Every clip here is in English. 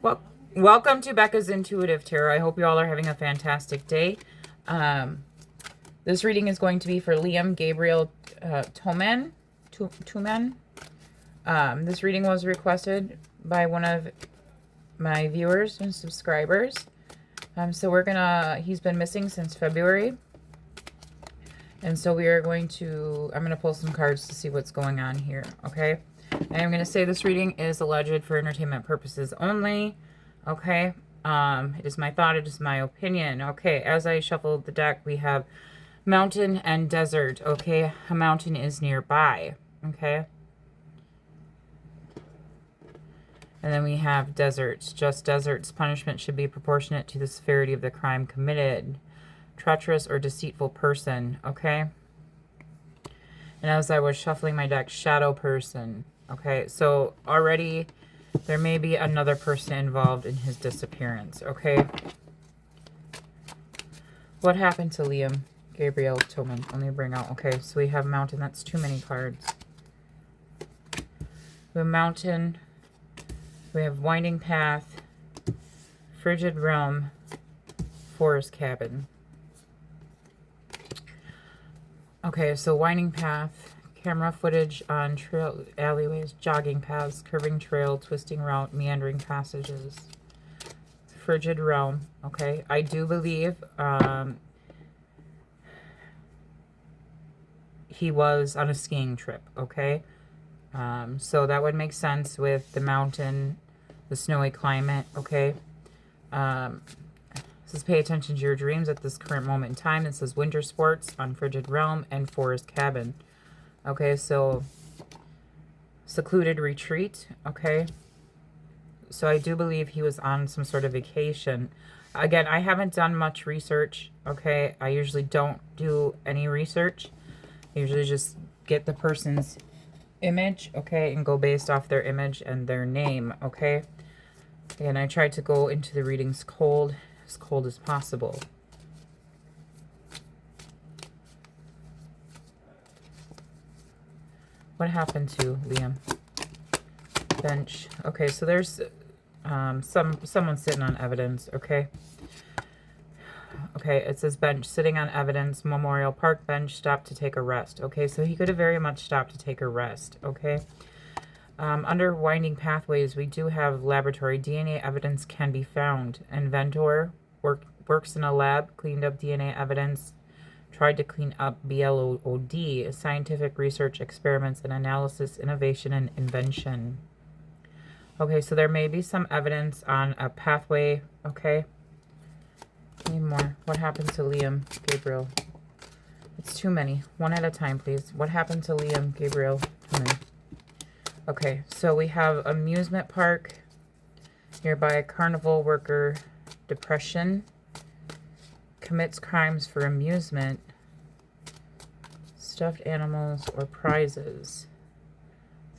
Well, welcome to Becca's Intuitive Tarot. I hope you all are having a fantastic day. This reading is going to be for LIAM GABRIEL Toman. This reading was requested by one of my viewers and subscribers. So he's been missing since February. And so I'm going to pull some cards to see what's going on here, okay? I am going to say this reading is alleged for entertainment purposes only, okay? It is my thought, it is my opinion, okay? As I shuffle the deck, we have mountain and desert, okay? A mountain is nearby, okay? And then we have deserts. Just deserts. Punishment should be proportionate to the severity of the crime committed. Treacherous or deceitful person, okay? And as I was shuffling my deck, shadow person, okay? So already there may be another person involved in his disappearance, okay? What happened to LIAM GABRIEL Toman? Let me bring out, okay, so we have mountain. That's too many cards. We have mountain. We have winding path, frigid realm, forest cabin. Okay, so winding path, camera footage on trail, alleyways, jogging paths, curving trail, twisting route, meandering passages. Frigid realm, okay. I do believe he was on a skiing trip, okay. So that would make sense with the mountain, the snowy climate, okay. It says, pay attention to your dreams at this current moment in time. It says winter sports on frigid realm and forest cabin. Okay, so secluded retreat, okay. So I do believe he was on some sort of vacation. Again, I haven't done much research, okay. I usually don't do any research. I usually just get the person's image, okay, and go based off their image and their name, okay. And I tried to go into the readings cold as possible. What happened to LIAM? Bench. Okay, so there's someone sitting on evidence, okay. Okay, it says bench, sitting on evidence, Memorial Park bench, stopped to take a rest. Okay, so he could have very much stopped to take a rest, okay. Under winding pathways, we do have laboratory. DNA evidence can be found. Inventor works in a lab, cleaned up DNA evidence, tried to clean up BLOD, scientific research, experiments, and analysis, innovation, and invention. Okay, so there may be some evidence on a pathway, okay. Need more. What happened to LIAM GABRIEL? It's too many. One at a time, please. What happened to LIAM GABRIEL Toman? Okay, so we have amusement park, nearby carnival worker, depression, commits crimes for amusement, stuffed animals or prizes,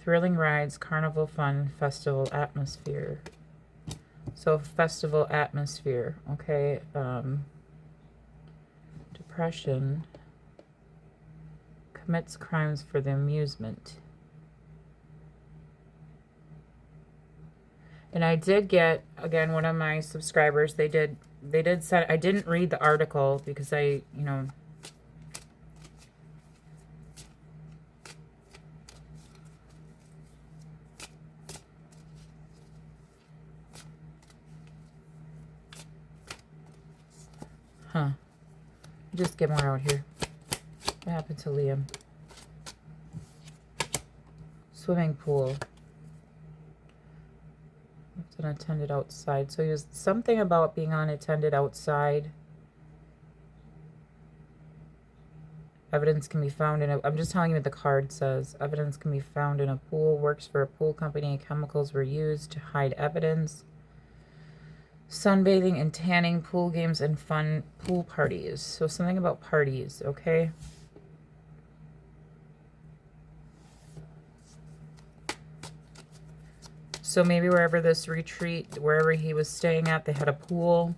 thrilling rides, carnival fun, festival atmosphere. So festival atmosphere, okay. Depression, commits crimes for the amusement. And I did get, again, one of my subscribers, they did send, I didn't read the article because I, you know, just get more out here. What happened to LIAM? Swimming pool. It's unattended outside. So he was something about being unattended outside. Evidence can be found in a, I'm just telling you what the card says. Evidence can be found in a pool, works for a pool company, chemicals were used to hide evidence. Sunbathing and tanning, pool games, and fun pool parties. So something about parties, okay? So maybe wherever this retreat, wherever he was staying at, they had a pool,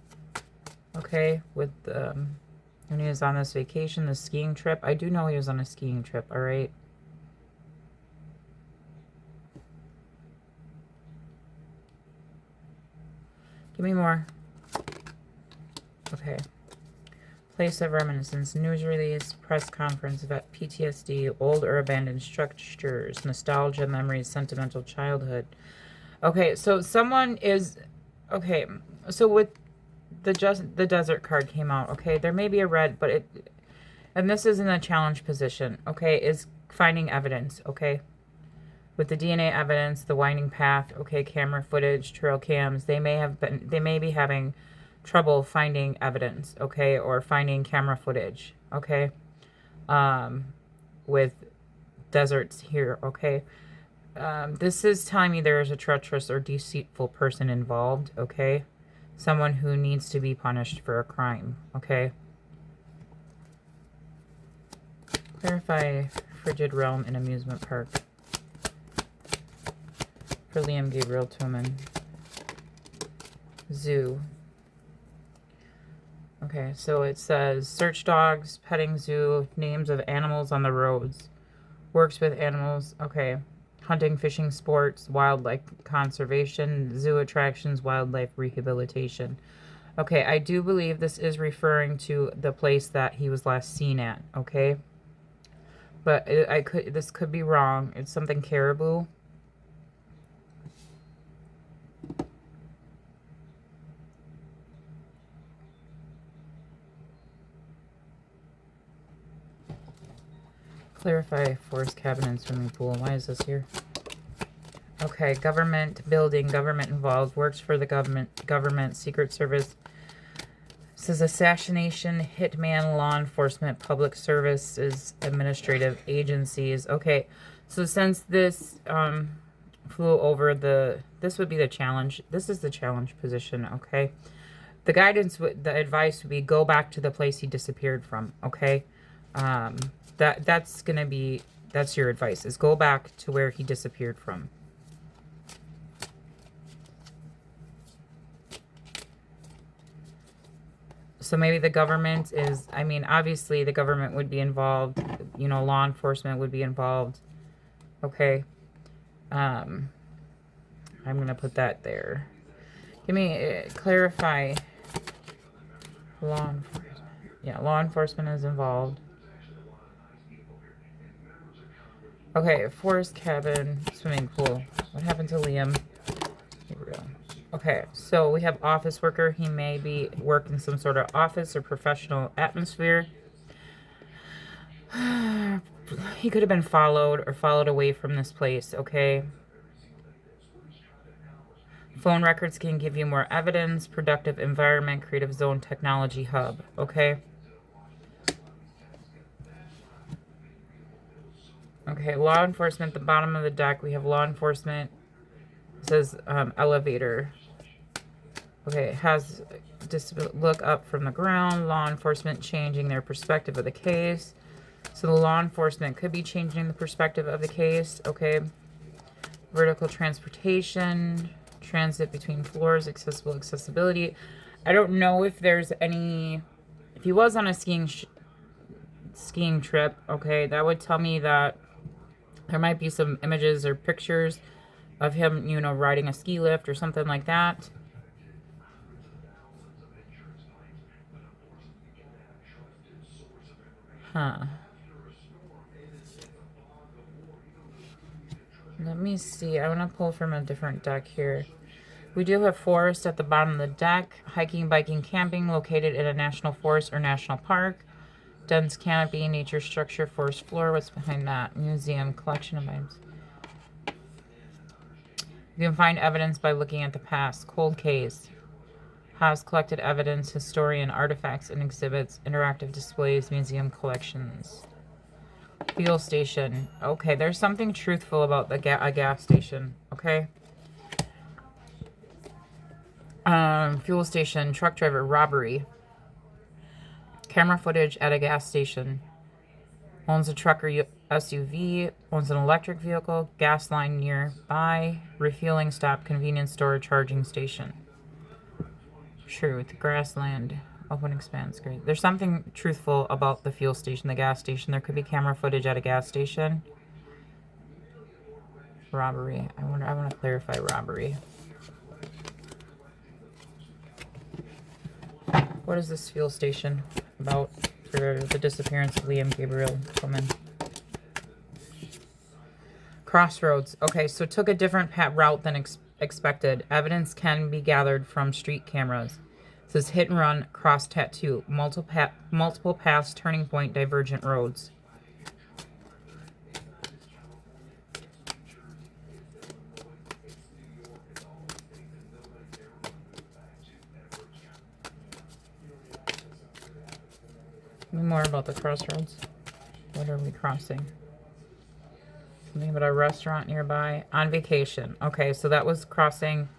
okay, with, when he was on this vacation, the skiing trip. I do know he was on a skiing trip, all right? Give me more. Okay. Place of reminiscence, news release, press conference, vet, PTSD, old or abandoned structures, nostalgia, memories, sentimental childhood. Okay, so someone is... Okay, so with the desert card came out, okay? There may be a red, but it... And this is in a challenge position, okay? Is finding evidence, okay? With the DNA evidence, the winding path, okay, camera footage, trail cams, they may be having trouble finding evidence, okay, or finding camera footage, okay, with deserts here, okay. This is telling me there is a treacherous or deceitful person involved, okay, someone who needs to be punished for a crime, okay. Clarify frigid realm and amusement park for LIAM Gabriel Toman. Zoo. Okay, so it says search dogs, petting zoo, names of animals on the roads, works with animals, okay, hunting, fishing, sports, wildlife conservation, zoo attractions, wildlife rehabilitation. Okay, I do believe this is referring to the place that he was last seen at, okay? But this could be wrong. It's something caribou. Clarify forest cabin and swimming pool. Why is this here? Okay, government building, government involved, works for the government, Secret Service. This is assassination, hitman, law enforcement, public services, administrative agencies. Okay, so since this flew over this would be the challenge. This is the challenge position, okay? The guidance, the advice would be go back to the place he disappeared from, okay? That's your advice, is go back to where he disappeared from. So maybe the government is, I mean, obviously the government would be involved, you know, law enforcement would be involved. Okay. I'm going to put that there. Give me, clarify, law enforcement. Yeah, law enforcement is involved. Okay, forest cabin, swimming pool. What happened to Liam? Gabriel. Okay, so we have office worker. He may be working some sort of office or professional atmosphere. He could have been followed or followed away from this place, okay? Phone records can give you more evidence. Productive environment, creative zone, technology hub, okay? Okay, law enforcement, the bottom of the deck, we have law enforcement. It says elevator. Okay, has just look up from the ground. Law enforcement changing their perspective of the case. So the law enforcement could be changing the perspective of the case. Okay. Vertical transportation. Transit between floors. Accessibility. I don't know if there's any... If he was on a skiing trip, okay, that would tell me that there might be some images or pictures of him, you know, riding a ski lift or something like that. Huh. Let me see. I want to pull from a different deck here. We do have forest at the bottom of the deck. Hiking, biking, camping located in a national forest or national park. Dense canopy, nature structure, forest floor. What's behind that? Museum, collection of items. You can find evidence by looking at the past. Cold case. Has collected evidence, historian, artifacts and exhibits, interactive displays, museum collections. Fuel station. Okay, there's something truthful about a gas station. Okay. Fuel station, truck driver, robbery. Camera footage at a gas station. Owns a truck or SUV. Owns an electric vehicle. Gas line nearby. Refueling stop, convenience store, charging station. Truth. Grassland. Open expanse. Great. There's something truthful about the fuel station, the gas station. There could be camera footage at a gas station. Robbery. I want to clarify robbery. What is this fuel station about for the disappearance of Liam Gabriel Toman? Crossroads. Okay, so took a different route than expected. Evidence can be gathered from street cameras. It says hit and run, cross tattoo, multiple paths, turning point, divergent roads. Tell me more about the crossroads. What are we crossing? Something about a restaurant nearby. On vacation. Okay, so that was crossing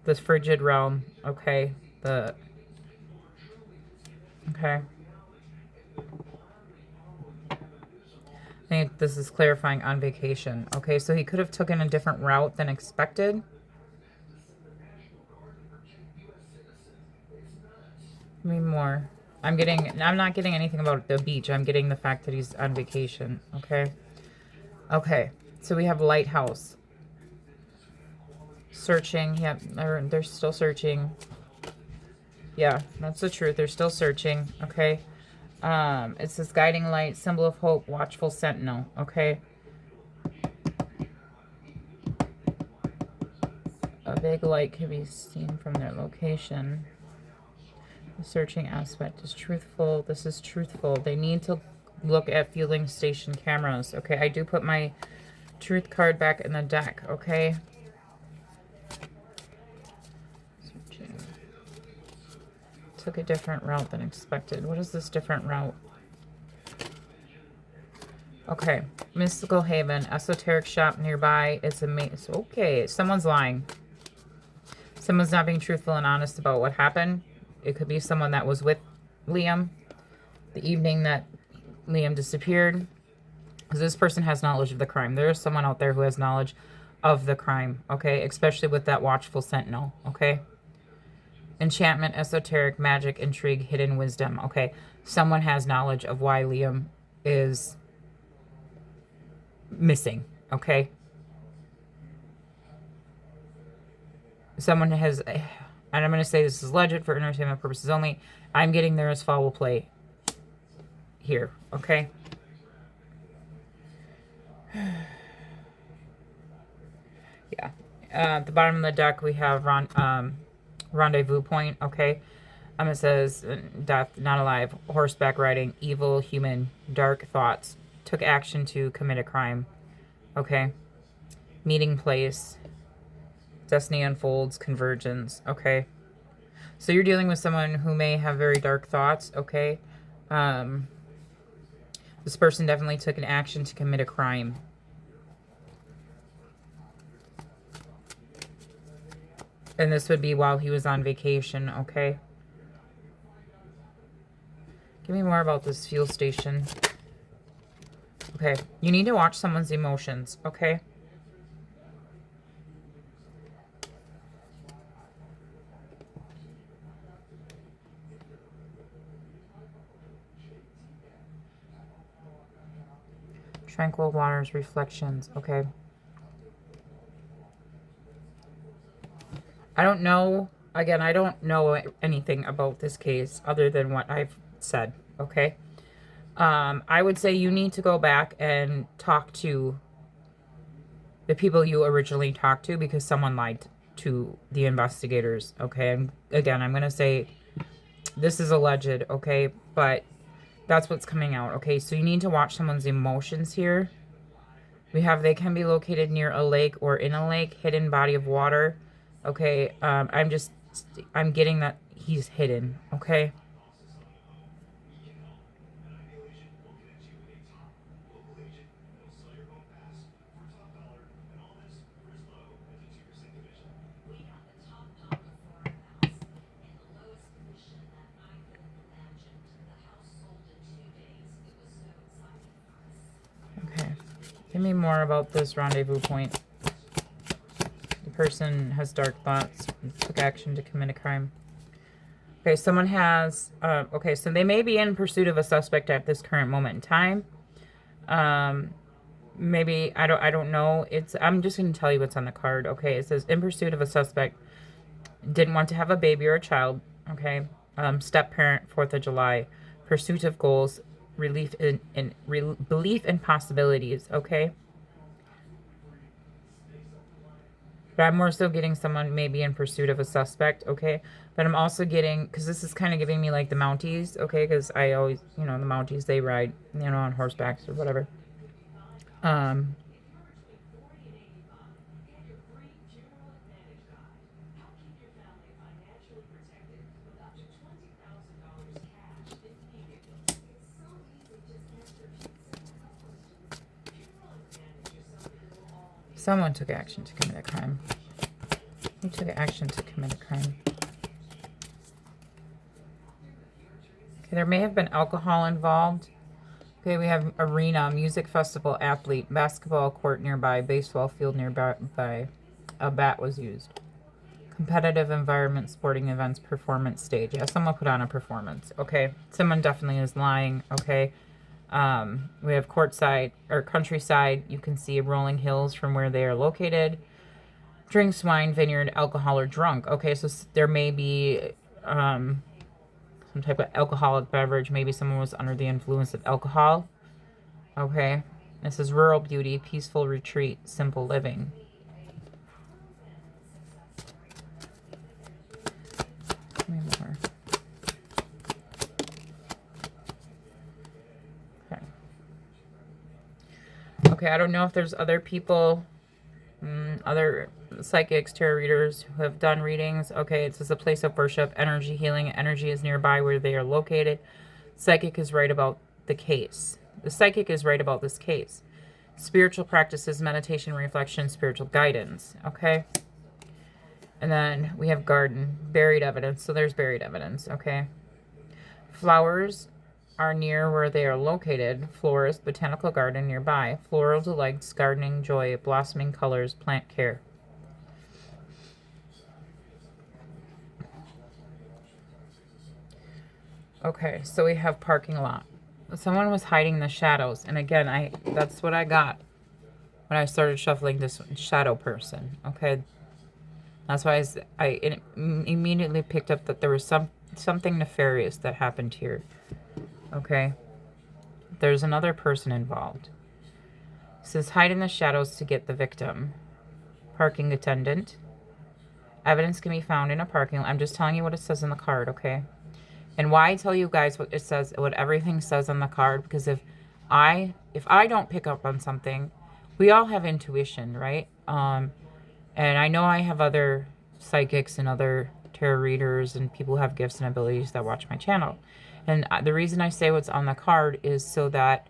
this frigid realm. Okay. Okay. I think this is clarifying on vacation. Okay, so he could have taken a different route than expected. Give me more. I'm not getting anything about the beach. I'm getting the fact that he's on vacation. Okay. Okay, so we have lighthouse. Searching. Yep, they're still searching. Yeah, that's the truth. They're still searching. Okay. It says guiding light, symbol of hope, watchful sentinel. Okay. A big light can be seen from their location. The searching aspect is truthful. This is truthful. They need to look at fueling station cameras. Okay, I do put my truth card back in the deck. Okay. Searching. Took a different route than expected. What is this different route? Okay. Mystical Haven. Esoteric shop nearby. It's amazing. Okay. Someone's lying. Someone's not being truthful and honest about what happened. It could be someone that was with Liam the evening that Liam disappeared. Because this person has knowledge of the crime. There is someone out there who has knowledge of the crime. Okay. Especially with that watchful sentinel. Okay. Enchantment, esoteric, magic, intrigue, hidden wisdom. Okay. Someone has knowledge of why Liam is missing. Okay. Someone has, and I'm going to say this is legend for entertainment purposes only. I'm getting there as foul play here. Okay. Yeah. At the bottom of the deck, we have rendezvous point. Okay. It says death, not alive, horseback riding, evil, human, dark thoughts, took action to commit a crime. Okay. Meeting place, destiny unfolds, convergence. Okay. So you're dealing with someone who may have very dark thoughts. Okay. This person definitely took an action to commit a crime. And this would be while he was on vacation. Okay. Give me more about this fuel station. Okay. You need to watch someone's emotions. Okay. Tranquil waters, reflections. Okay. I don't know. Again, I don't know anything about this case other than what I've said. Okay. I would say you need to go back and talk to the people you originally talked to because someone lied to the investigators. Okay. And again, I'm going to say this is alleged. Okay. But that's what's coming out. Okay. So you need to watch someone's emotions here. We have they can be located near a lake or in a lake, hidden body of water. Okay. I'm getting that he's hidden. Okay. Give me more about this rendezvous point. The person has dark thoughts, took action to commit a crime. Okay, someone has, okay, so they may be in pursuit of a suspect at this current moment in time. Maybe, I don't know. I'm just going to tell you what's on the card. Okay, it says in pursuit of a suspect, didn't want to have a baby or a child. Okay, Step parent, 4th of July. Pursuit of goals, belief in possibilities, okay? But I'm more so getting someone maybe in pursuit of a suspect, okay? But I'm also getting, because this is kind of giving me like the Mounties, okay? Because I always, you know, the Mounties, they ride, you know, on horsebacks or whatever. Someone took action to commit a crime. Who took action to commit a crime? Okay, there may have been alcohol involved. Okay, we have arena, music festival, athlete, basketball court nearby, baseball field nearby. A bat was used. Competitive environment, sporting events, performance stage. Yeah, someone put on a performance. Okay, someone definitely is lying. Okay, we have courtside or countryside. You can see rolling hills from where they are located. Drinks, wine, vineyard, alcohol, or drunk. Okay, so there may be some type of alcoholic beverage. Maybe someone was under the influence of alcohol. Okay, this is rural beauty, peaceful retreat, simple living. More. Okay, I don't know if there's other people, other psychics, tarot readers who have done readings. Okay, it says a place of worship, energy healing. Energy is nearby where they are located. Psychic is right about the case. The psychic is right about this case. Spiritual practices, meditation, reflection, spiritual guidance. Okay. And then we have garden, buried evidence. So there's buried evidence. Okay. Flowers are near where they are located. Florist, botanical garden nearby. Floral delights, gardening, joy, blossoming colors, plant care. Okay, so we have parking lot. Someone was hiding the shadows. And again, that's what I got when I started shuffling this shadow person. Okay. That's why I immediately picked up that there was something nefarious that happened here. Okay. There's another person involved. It says hide in the shadows to get the victim. Parking attendant. Evidence can be found in a parking lot. I'm just telling you what it says in the card, okay? And why I tell you guys what it says, what everything says on the card, because if I don't pick up on something, we all have intuition, right? And I know I have other psychics and other tarot readers and people who have gifts and abilities that watch my channel. And the reason I say what's on the card is so that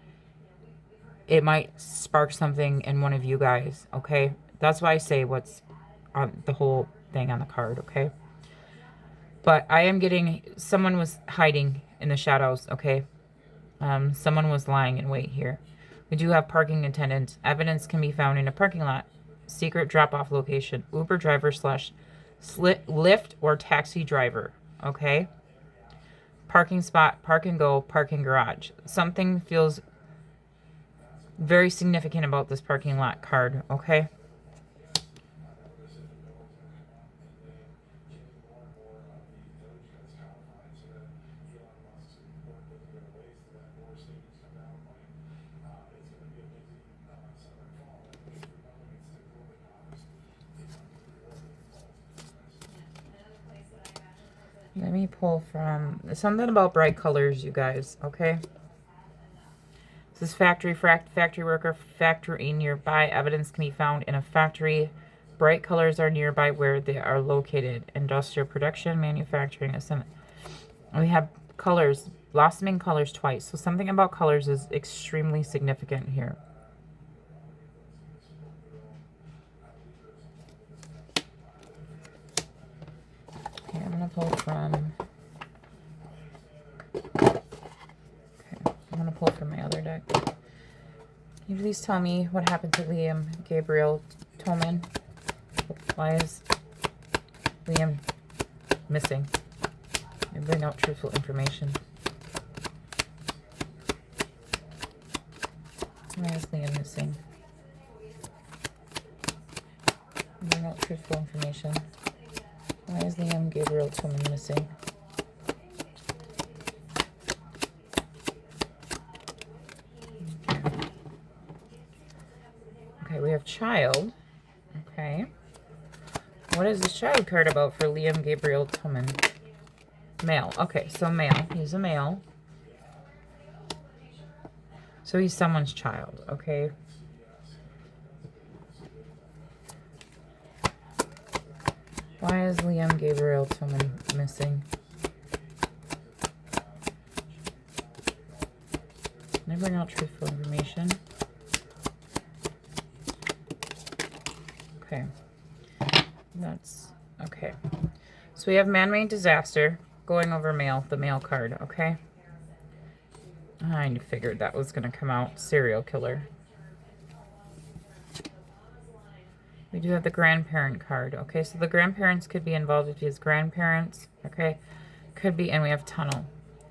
it might spark something in one of you guys, okay? That's why I say what's on the whole thing on the card, okay? But I am getting, someone was hiding in the shadows, okay? Someone was lying in wait here. We do have parking attendants. Evidence can be found in a parking lot. Secret drop-off location. Uber driver / Lyft or taxi driver, okay? Parking spot, park and go, parking garage. Something feels very significant about this parking lot card, okay? Let me pull from something about bright colors, you guys, okay? This is factory worker, factory nearby. Evidence can be found in a factory. Bright colors are nearby where they are located. Industrial production, manufacturing, assembly. We have colors, blossoming colors twice. So something about colors is extremely significant here. Okay, I'm going to pull from... I'm going to pull from my other deck. Can you please tell me what happened to LIAM Gabriel Toman? Why is LIAM missing? And bring out truthful information. Why is LIAM missing? Bring out truthful information. Why is LIAM Gabriel Toman missing? child. Okay. What is this child card about for Liam Gabriel Toman? Male. Okay, so male. He's a male. So he's someone's child, okay? Why is Liam Gabriel Toman missing? Can I bring out truthful information? Okay. That's okay. So we have man-made disaster going over male, the male card, okay? I figured that was going to come out. Serial killer. We do have the grandparent card. Okay, so the grandparents could be involved with his grandparents. Okay, could be, and we have tunnel.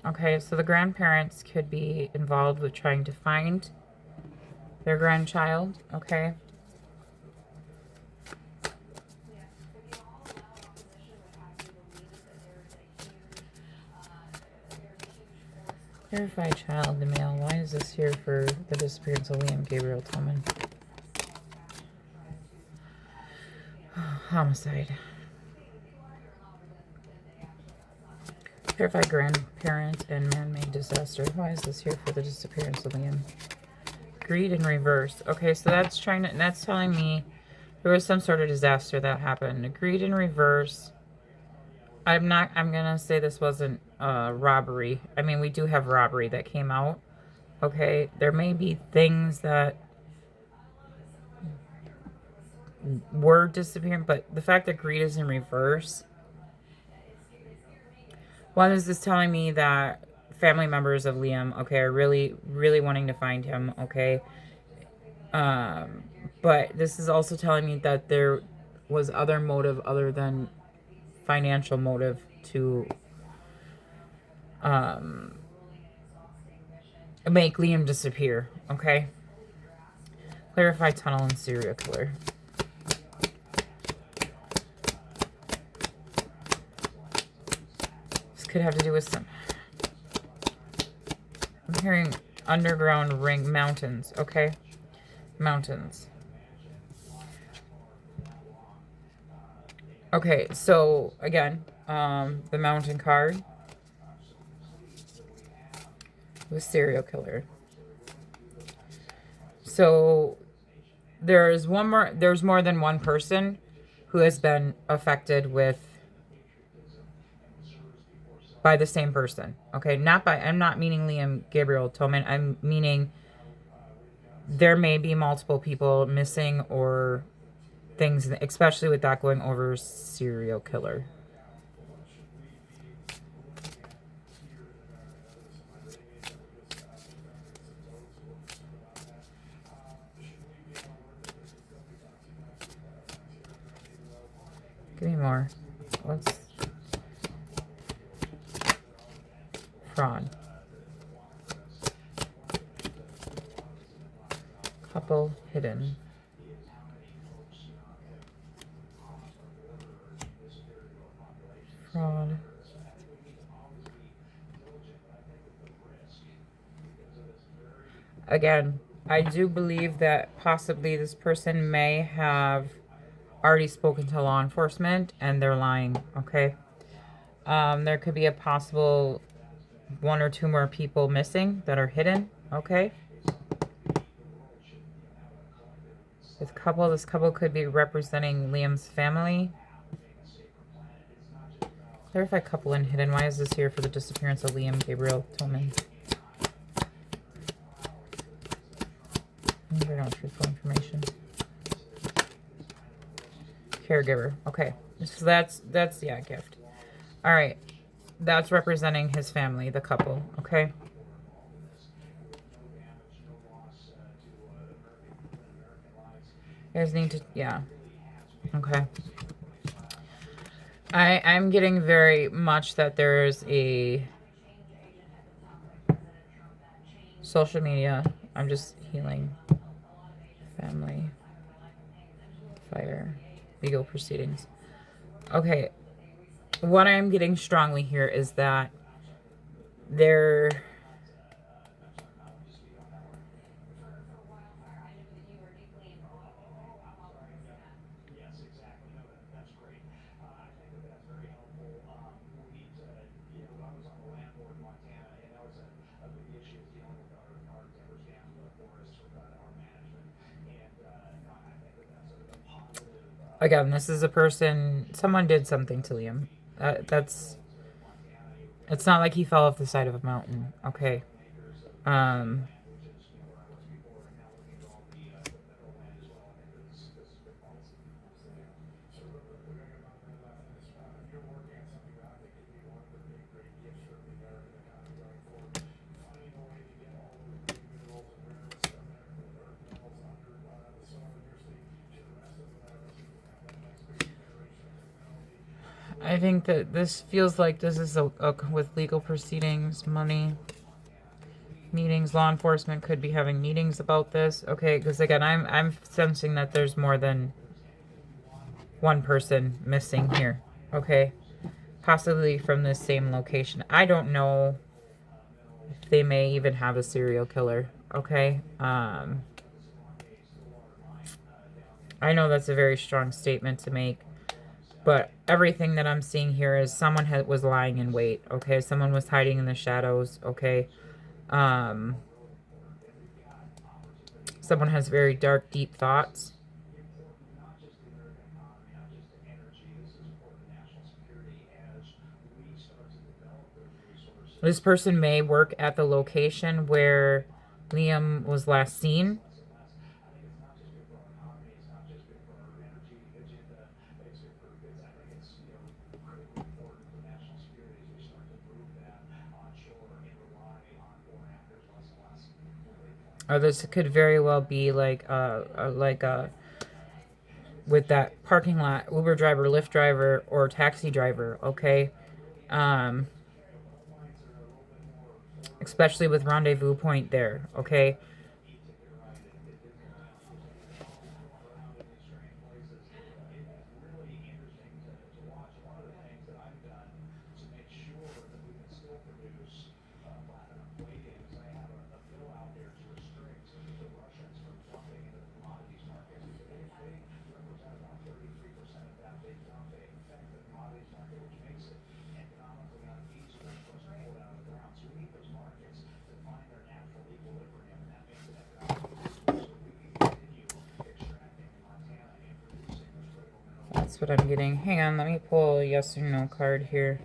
Okay, so the grandparents could be involved with trying to find their grandchild. Okay. Verified child, the male. Why is this here for the disappearance of Liam Gabriel Toman? Homicide. Verified grandparent and man-made disaster. Why is this here for the disappearance of Liam? Greed in reverse. Okay, so that's that's telling me there was some sort of disaster that happened. Greed in reverse. I'm gonna say this wasn't robbery. I mean, we do have robbery that came out. Okay, there may be things that were disappearing, but the fact that greed is in reverse. One is this telling me that family members of Liam, okay, are really, really wanting to find him, okay. But this is also telling me that there was other motive other than financial motive to make Liam disappear, okay? Clarify tunnel and serial killer. This could have to do with some... I'm hearing underground ring mountains, okay? Mountains. Okay, so again, the mountain card was serial killer. So there's more than one person who has been affected by the same person. Okay, I'm not meaning Liam Gabriel Toman. I'm meaning there may be multiple people missing or things, especially with that going over serial killer. Give me more. What's fraud? Couple hidden. Fraud. Again, I do believe that possibly this person may have already spoken to law enforcement and they're lying, okay? There could be a possible one or two more people missing that are hidden, okay? This couple could be representing Liam's family. Clarify couple and hidden. Why is this here for the disappearance of Liam Gabriel Toman? Bring out truthful information. Caregiver. Okay. So that's yeah, gift. All right. That's representing his family, the couple. Okay. You guys need to, yeah. Okay. I'm getting very much that there's a social media. I'm just healing. Family. Fire. Legal proceedings. Okay. What I'm getting strongly here is that there... Again, this is a person, someone did something to Liam. It's not like he fell off the side of a mountain, okay? I think that this feels like this is with legal proceedings, money, meetings. Law enforcement could be having meetings about this, okay? Because again, I'm sensing that there's more than one person missing here, okay? Possibly from this same location. I don't know if they may even have a serial killer, okay? I know that's a very strong statement to make. But everything that I'm seeing here is someone was lying in wait, okay? Someone was hiding in the shadows, okay? Someone has very dark, deep thoughts. This person may work at the location where Liam was last seen. Or this could very well be like with that parking lot, Uber driver, Lyft driver, or taxi driver, okay? Especially with rendezvous point there, okay? That's what I'm getting. Hang on, let me pull a yes or no card here.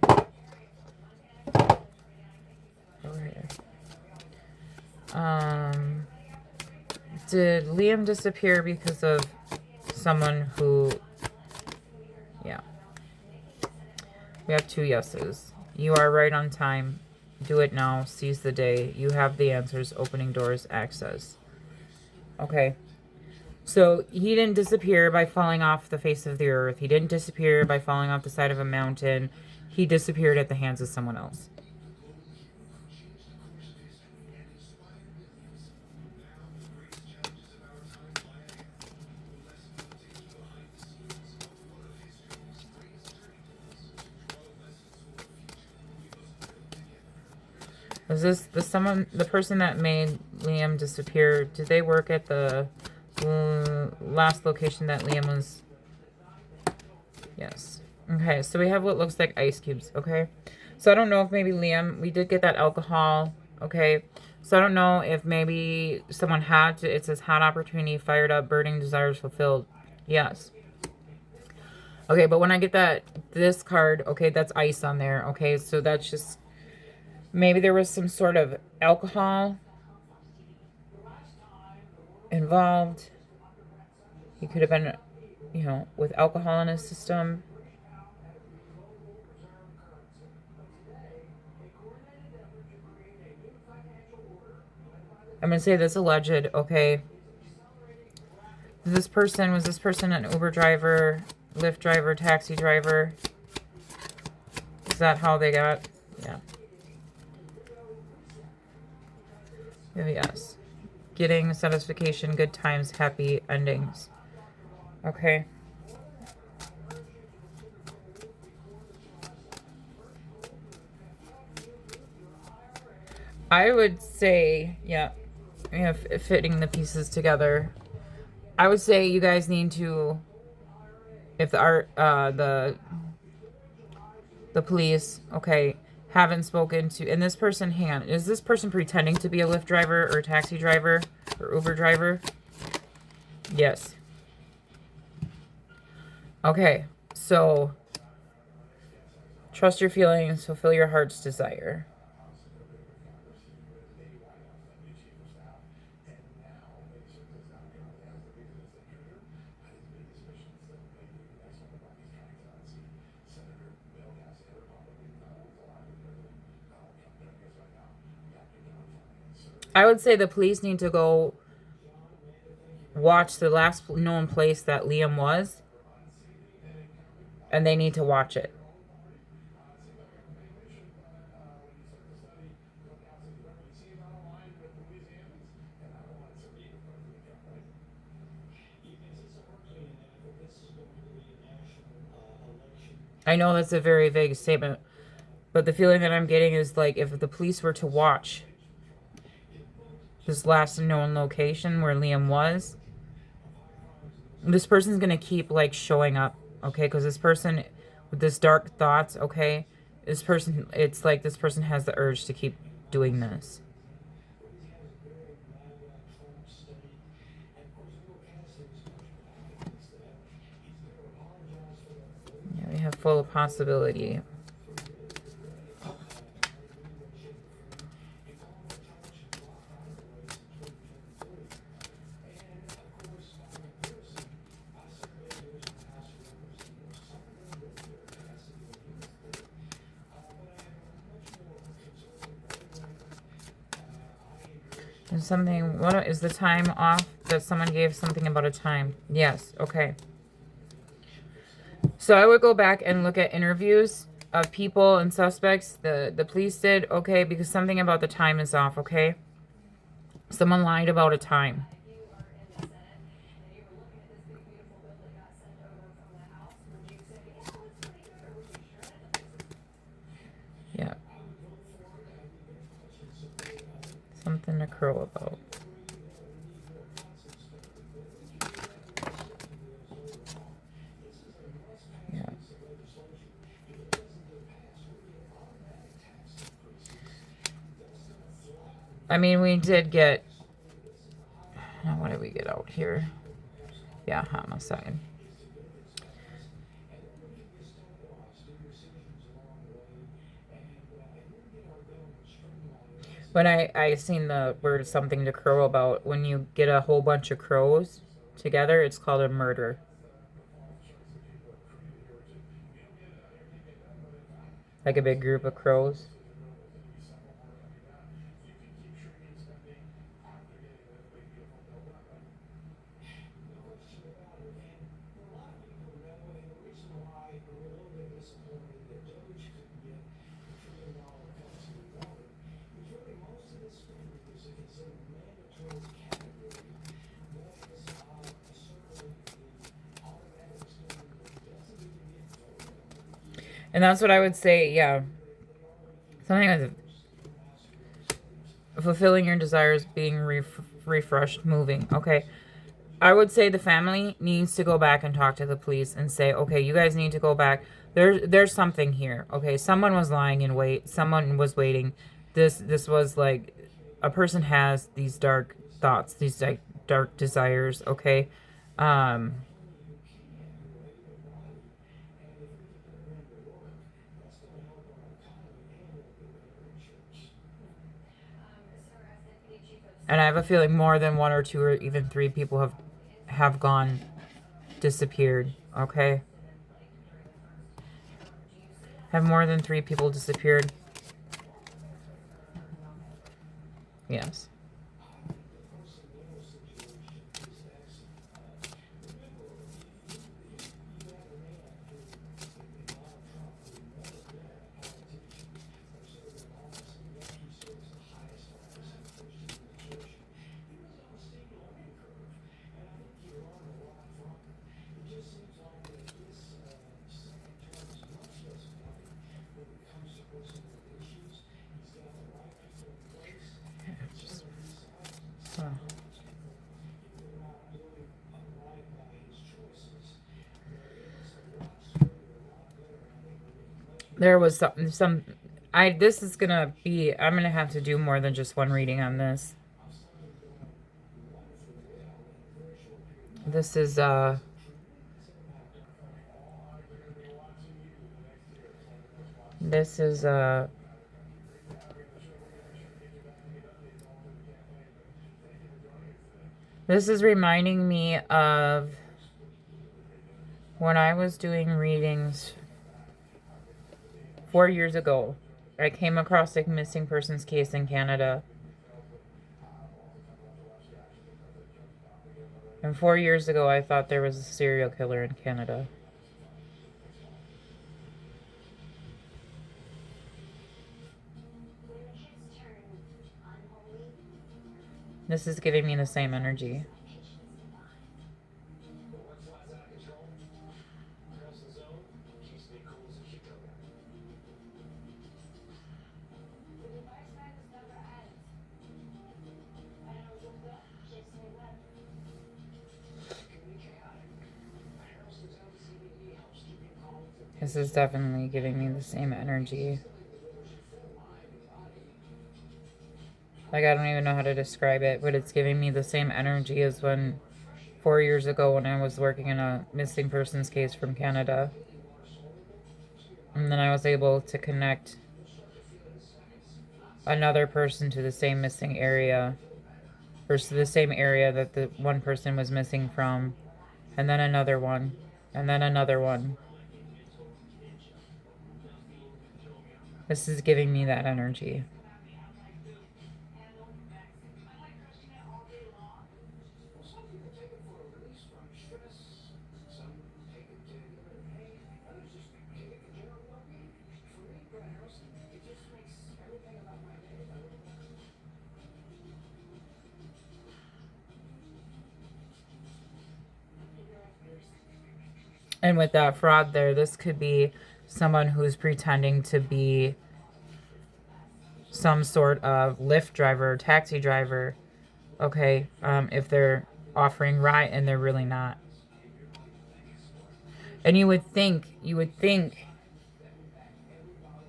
Did Liam disappear because of someone who... Yeah. We have 2 yeses. You are right on time. Do it now. Seize the day. You have the answers. Opening doors. Access. Okay. So he didn't disappear by falling off the face of the earth. He didn't disappear by falling off the side of a mountain. He disappeared at the hands of someone else. Is this the person that made Liam disappear? Did they work at the last location that Liam was? Yes. Okay, so we have what looks like ice cubes, okay? So I don't know if maybe Liam, we did get that alcohol, okay? So I don't know if maybe someone had to, it says hot opportunity, fired up, burning desires fulfilled. Yes. Okay, but when I get this card, okay, that's ice on there, okay? So that's just, maybe there was some sort of alcohol involved. He could have been, you know, with alcohol in his system. I'm going to say this alleged, okay? Was this person an Uber driver, Lyft driver, taxi driver? Is that how they got? Yeah. Yes. Getting satisfaction, good times, happy endings. Okay. I would say, yeah, fitting the pieces together. I would say you guys need to, if the police, okay, haven't spoken to, and this person, hang on, is this person pretending to be a Lyft driver or a taxi driver or Uber driver? Yes. Okay, so trust your feelings, fulfill your heart's desire. I would say the police need to go watch the last known place that Liam was, and they need to watch it. I know that's a very vague statement, but the feeling that I'm getting is like if the police were to watch this last known location where Liam was, this person's going to keep like showing up, okay? Because this person with this dark thoughts, okay? This person, it's like this person has the urge to keep doing this. Yeah, we have full of possibility. There's something, what is the time off that someone gave something about a time? Yes, okay. So I would go back and look at interviews of people and suspects. The police did, okay, because something about the time is off, okay? Someone lied about a time. Yeah. Something to crow about. Yeah. I mean, we did get... What did we get out here? Yeah, homicide. But I seen the word something to crow about. When you get a whole bunch of crows together, it's called a murder. Like a big group of crows. And that's what I would say, yeah. Something with fulfilling your desires, being refreshed, moving. Okay. I would say the family needs to go back and talk to the police and say, okay, you guys need to go back. There's something here. Okay, someone was lying in wait. Someone was waiting. This was like a person has these dark thoughts, these like dark desires. Okay, um, and I have a feeling more than one or two or even three people have gone disappeared. Okay, have more than three people disappeared. Yes. There was this is gonna be, I'm gonna have to do more than just one reading on this. This is This is reminding me of when I was doing readings 4 years ago. I came across a missing persons case in Canada. And 4 years ago, I thought there was a serial killer in Canada. This is giving me the same energy. This is definitely giving me the same energy. Like, I don't even know how to describe it, but it's giving me the same energy as when 4 years ago when I was working in a missing persons case from Canada. And then I was able to connect another person to the same missing area, or to the same area that the one person was missing from, and then another one, and then another one. This is giving me that energy. And with that fraud there, this could be someone who's pretending to be some sort of Lyft driver, taxi driver, okay, if they're offering ride and they're really not. And you would think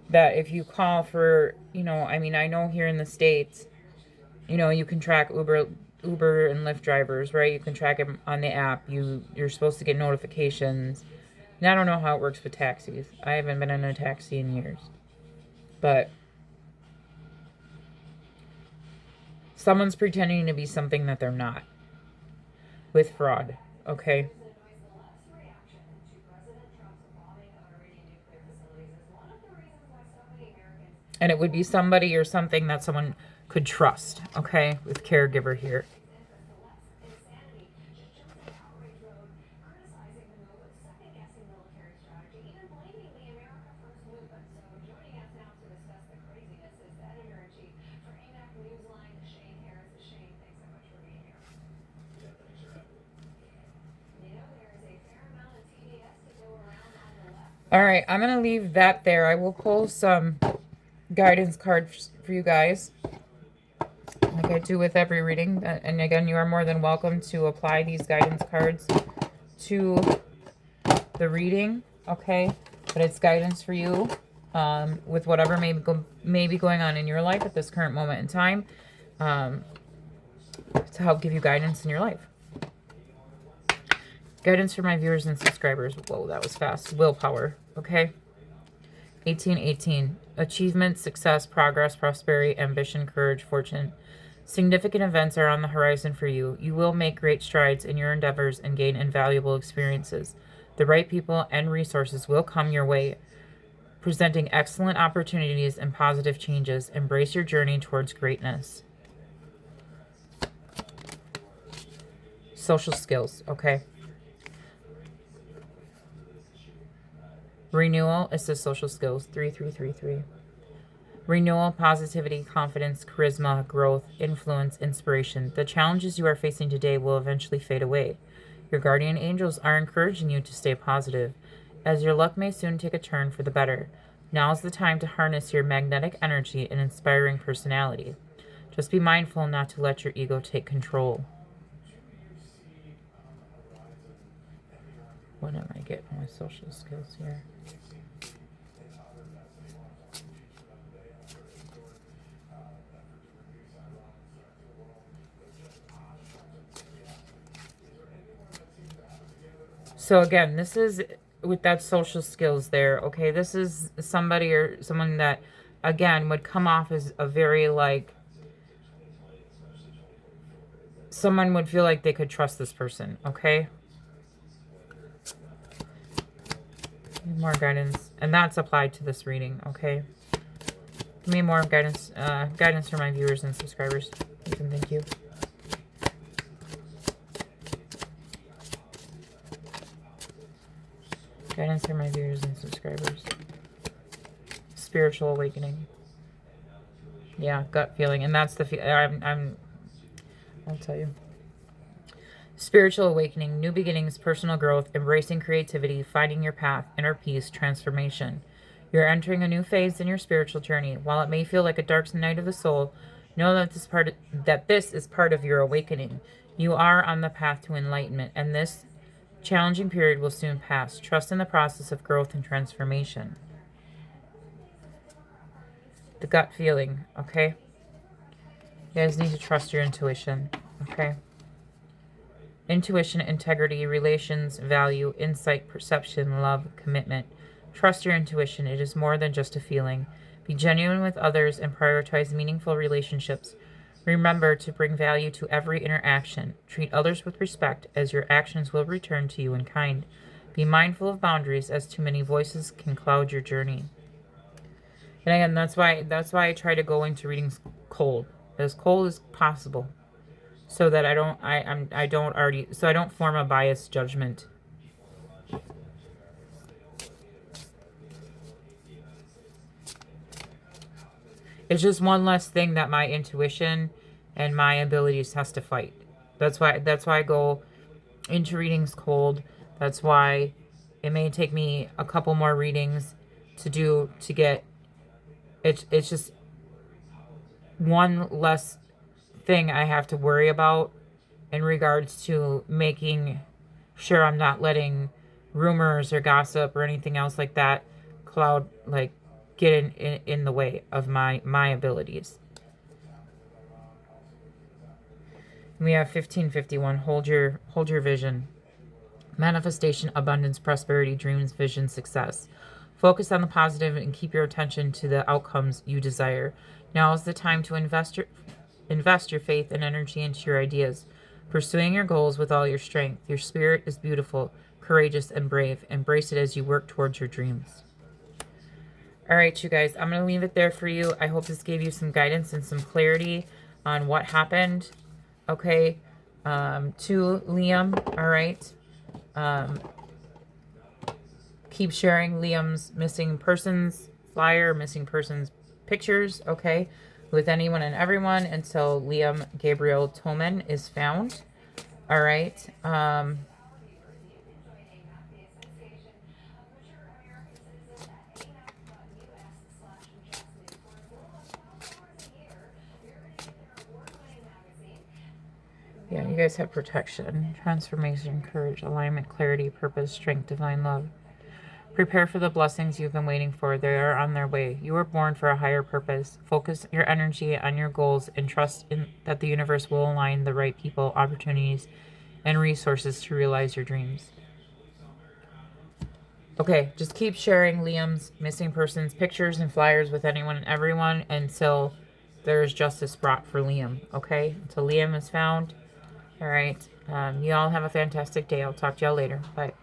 that if you call for, you know, I mean, I know here in the States, you know, you can track Uber and Lyft drivers, right? You can track them on the app. You're supposed to get notifications. And I don't know how it works with taxis. I haven't been in a taxi in years. But someone's pretending to be something that they're not with fraud, okay? And it would be somebody or something that someone could trust, okay, with caregiver here. All right, I'm going to leave that there. I will pull some guidance cards for you guys, like I do with every reading. And again, you are more than welcome to apply these guidance cards to the reading, okay? But it's guidance for you with whatever may be going on in your life at this current moment in time, to help give you guidance in your life. Guidance for my viewers and subscribers. Whoa, that was fast. Willpower, okay? 1818. Achievement, success, progress, prosperity, ambition, courage, fortune. Significant events are on the horizon for you. You will make great strides in your endeavors and gain invaluable experiences. The right people and resources will come your way, presenting excellent opportunities and positive changes. Embrace your journey towards greatness. Social skills, okay? Renewal, it says social skills, 3333. Renewal, positivity, confidence, charisma, growth, influence, inspiration. The challenges you are facing today will eventually fade away. Your guardian angels are encouraging you to stay positive, as your luck may soon take a turn for the better. Now is the time to harness your magnetic energy and inspiring personality. Just be mindful not to let your ego take control. What am I getting my social skills here? So again, this is with that social skills there, okay? This is somebody or someone that, again, would come off as a very, like, someone would feel like they could trust this person, okay? More guidance. And that's applied to this reading, okay? Give me more guidance, guidance for my viewers and subscribers. Please and thank you. Guidance for my viewers and subscribers. Spiritual awakening. Yeah, gut feeling. And that's the I'll tell you. Spiritual awakening, new beginnings, personal growth, embracing creativity, finding your path, inner peace, transformation. You're entering a new phase in your spiritual journey. While it may feel like a dark night of the soul, know that this is part of your awakening. You are on the path to enlightenment, and this challenging period will soon pass. Trust in the process of growth and transformation. The gut feeling, okay? You guys need to trust your intuition, okay? Intuition, integrity, relations, value, insight, perception, love, commitment. Trust your intuition. It is more than just a feeling. Be genuine with others and prioritize meaningful relationships. Remember to bring value to every interaction. Treat others with respect, as your actions will return to you in kind. Be mindful of boundaries, as too many voices can cloud your journey. And again, that's why I try to go into readings cold, as cold as possible, so that I don't form a biased judgment. It's just one less thing that my intuition and my abilities has to fight. That's why I go into readings cold. That's why it may take me a couple more readings to get it's just one less thing I have to worry about in regards to making sure I'm not letting rumors or gossip or anything else like that get in the way of my abilities. We have 1551. Hold your vision. Manifestation, abundance, prosperity, dreams, vision, success. Focus on the positive and keep your attention to the outcomes you desire. Now is the time to invest your faith and energy into your ideas, pursuing your goals with all your strength. Your spirit is beautiful, courageous, and brave. Embrace it as you work towards your dreams. All right, you guys, I'm going to leave it there for you. I hope this gave you some guidance and some clarity on what happened, okay, to Liam, all right? Keep sharing Liam's missing persons flyer, missing persons pictures, okay, with anyone and everyone until Liam Gabriel Toman is found. All right. Yeah, you guys have protection, transformation, courage, alignment, clarity, purpose, strength, divine love. Prepare for the blessings you've been waiting for. They are on their way. You were born for a higher purpose. Focus your energy on your goals and trust in that the universe will align the right people, opportunities, and resources to realize your dreams. Okay, just keep sharing Liam's missing persons pictures and flyers with anyone and everyone until there is justice brought for Liam, okay? Until Liam is found. All right. You all have a fantastic day. I'll talk to y'all later. Bye.